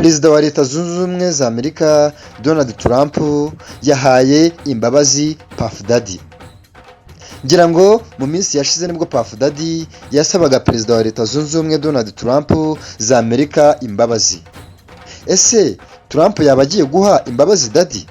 Perezida wa Leta Zunze Ubumwe za Amerika Donald Trump yahaye imbabazi Puff Daddy. Ngira ngo mu minsi yashize nibwo Puff Daddy yasabaga Perezida wa Leta Zunze Ubumwe Donald Trump za Amerika imbabazi. Ese Trump yaba agiye guha imbabazi Daddy?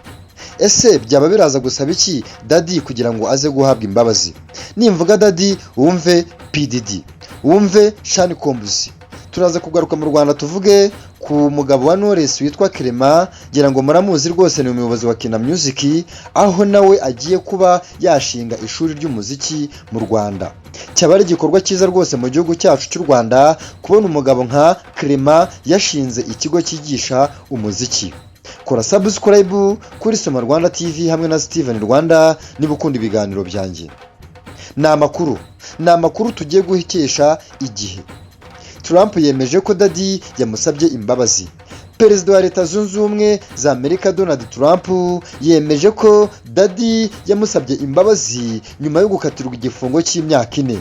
Ese byaba biraza gusaba iki Daddy kugira ngo aze guhabwa imbabazi? Nimvuga Daddy wumve P Diddy, wumve Sean Combs. Turaza kugaruka mu Rwanda tuvuge ku mugabo wa Knowless witwa Clement, ngira ngo muramuzi rwose, ni umuyobozi wa Kina Music, aho nawe agiye kuba yashinga ishuri ry'umuziki mu Rwanda. Cyaba ari igikorwa cyiza rwose mu gihugu cyacu cy'u Rwanda kubona umugabo nka Clement yashinze ikigo cyigisha umuziki. Kora subscribe kuri Soma Rwanda TV hamwe na Steven Rwanda niba ukunda ibiganiro byanjye. Ni amakuru tugiye guhikesha igihe. Trump yemeje ko Daddy yamusabye imbabazi. Perezida wa Leta Zunze Ubumwe za Amerika Donald Trump yemeje ko Daddy yamusabye imbabazi nyuma yo gukatirwa igifungo cy'imyaka 4.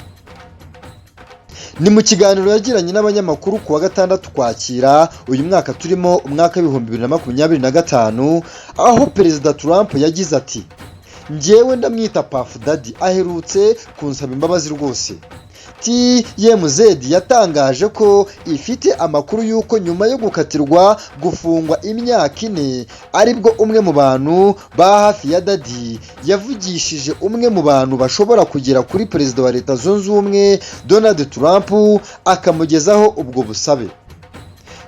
Ni mu kiganiro yagiranye n'abanyamakuru ku wa gatandatu Ukwakira uyu mwaka turimo, umwaka w'ibihumbi 2025, aho Perezida Trump yagize ati: "Njyewe ndamwita Puff Daddy, aherutse kunsaba imbabazi rwose." TMZ yatangaje ko ifite amakuru y'uko nyuma yo gukatirwa gufungwa imyaka 4 aribwo umwe mu bantu ba hafi ya Daddy yavugishije umwe mu bantu bashobora kugera kuri Perezida wa Leta Zunze Ubumwe Donald Trump akamugezaho ubwo busabe.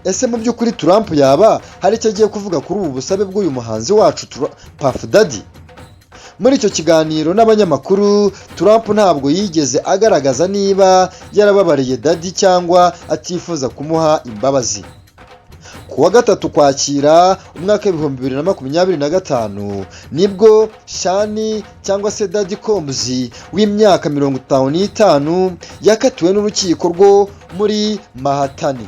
Ese mu by'ukuri Trump yaba hari icyo agiye kuvuga kuri ubu busabe bw'uyu muhanzi wacu Puff Daddy? Muri icyo kiganiro n'abanyamakuru, Trump ntabwo yigeze agaragaza niba yarababariye Daddy cyangwa atifuza kumuha imbabazi. Ku wa gatatu Ukwakira umwaka w'ibihumbi 2025 nibwo Sean cyangwa se Daddy Combs w'imyaka 55 yakatiwe n'urukiko rwo muri Manhattan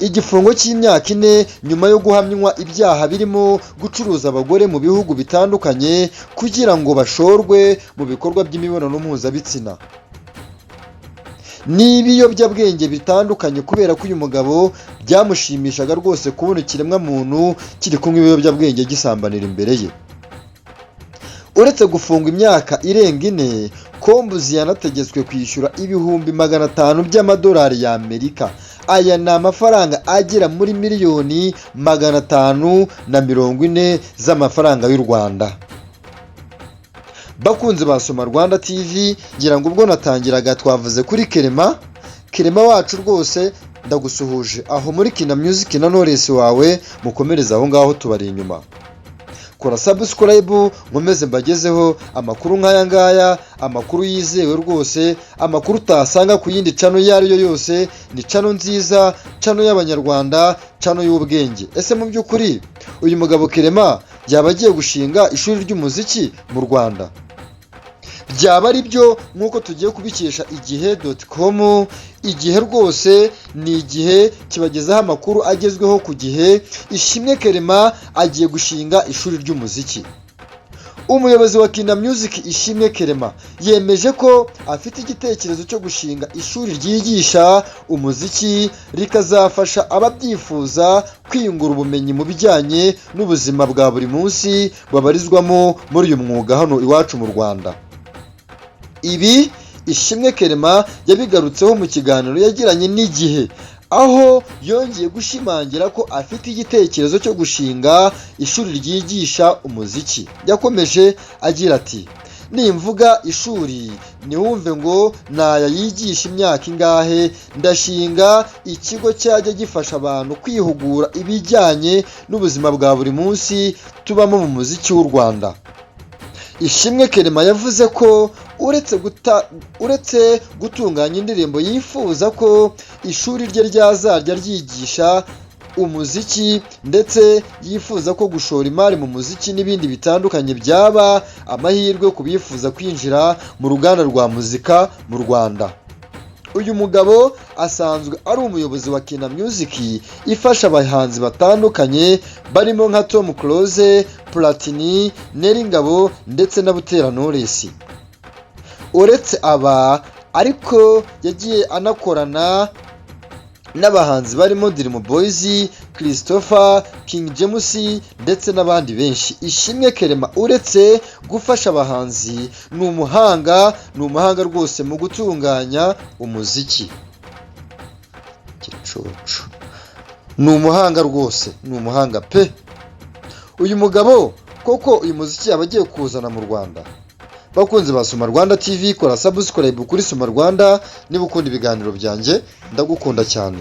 igifungo cy'imyaka 4 nyuma yo guhamywa ibyaha birimo gucuruza abagore mu bihugu bitandukanye kugira ngo bashorwe mu bikorwa by'imibonano mpuzabitsina n'ibiyobyabwenge bitandukanye, kubera ko uyu mugabo byamushimishaga rwose kubona ikiremwa muntu kiri kumwe ibiyobyabwenge gisambanira imbere ye. Uretse gufungwa imyaka irenga 4, Combs yanategetswe kwishyura ibihumbi 500 by'amadolari y'Amerika. Aya ni amafaranga agera muri miliyoni 540 z'amafaranga y'u Rwanda. Bakunze basoma Rwanda TV, ngira ngo ubwo natangiraga twavuze kuri Clement wacu rwose, ndagusuhuje aho muri Kina Music na Knowless wawe, mukomereza aho ngaho tubari inyuma. Kora subscribe nkomeze mbagezeho amakuru nk'aya ngaya, amakuru yizewe rwose, amakuru utasanga ku yindi channel iyo ari yo yose. Ni channel nziza, channel y'abanyarwanda, channel y'ubwenge. Ese mu by'ukuri uyu mugabo Clement yaba agiye gushinga ishuri ry'umuziki mu Rwanda? Byaba ari byo nk'uko tugiye kubikesha igihe.com. Igihe rwose ni igihe kibagezaho amakuru agezweho ku gihe. Ishimwe Clement agiye gushinga ishuri ry'umuziki. Umuyobozi wa Kina Music Ishimwe Clement yemeje ko afite igitekerezo cyo gushinga ishuri ryigisha umuziki rikazafasha ababyifuza kwiyungura ubumenyi mu bijyanye n'ubuzima bwa buri munsi babarizwamo muri uyu mwuga hano iwacu mu Rwanda. Ibi Ishimwe Clement yabigarutseho mu kiganiro yagiranye n'Igihe, aho yongeye gushimangira ko afite igitekerezo cyo gushinga ishuri ryigisha umuziki. Yakomeje agira ati: "Nimvuga ishuri niwumve ngo naya yigisha imyaka ingahe, ndashinga ikigo cyajya gifasha abantu kwihugura ibijyanye n'ubuzima bwa buri munsi tubamo mu muziki w'u Rwanda." Ishimwe Clement yavuze ko uretse gutunganya indirimbo, yifuza ko ishuri rye ryazajya ryigisha umuziki, ndetse yifuza ko gushora imari mu muziki n'ibindi bitandukanye byaba amahirwe ku bifuza kwinjira mu ruganda rwa muzika mu Rwanda. Uyu mugabo asanzwe ari umuyobozi wa Kina Music ifasha abahanzi batandukanye barimo nka Tom Close, Platini, Nelly Ngabo ndetse na Butera Knowless. Uretse aba ariko yagiye anakorana n'abahanzi barimo Dream Boys, Christopher, King James ndetse n'abandi benshi. Ishimwe Clement uretse gufasha abahanzi ni umuhanga rwose mu gutunganya umuziki. Gicucu ni umuhanga rwose, ni umuhanga pe. Uyu mugabo koko uyu muziki yaba agiye kuzana mu Rwanda. Bakunze ba Soma Rwanda TV, kora subscribe kuri Soma Rwanda niba ukunda ibiganiro byanjye, ndagukunda cyane.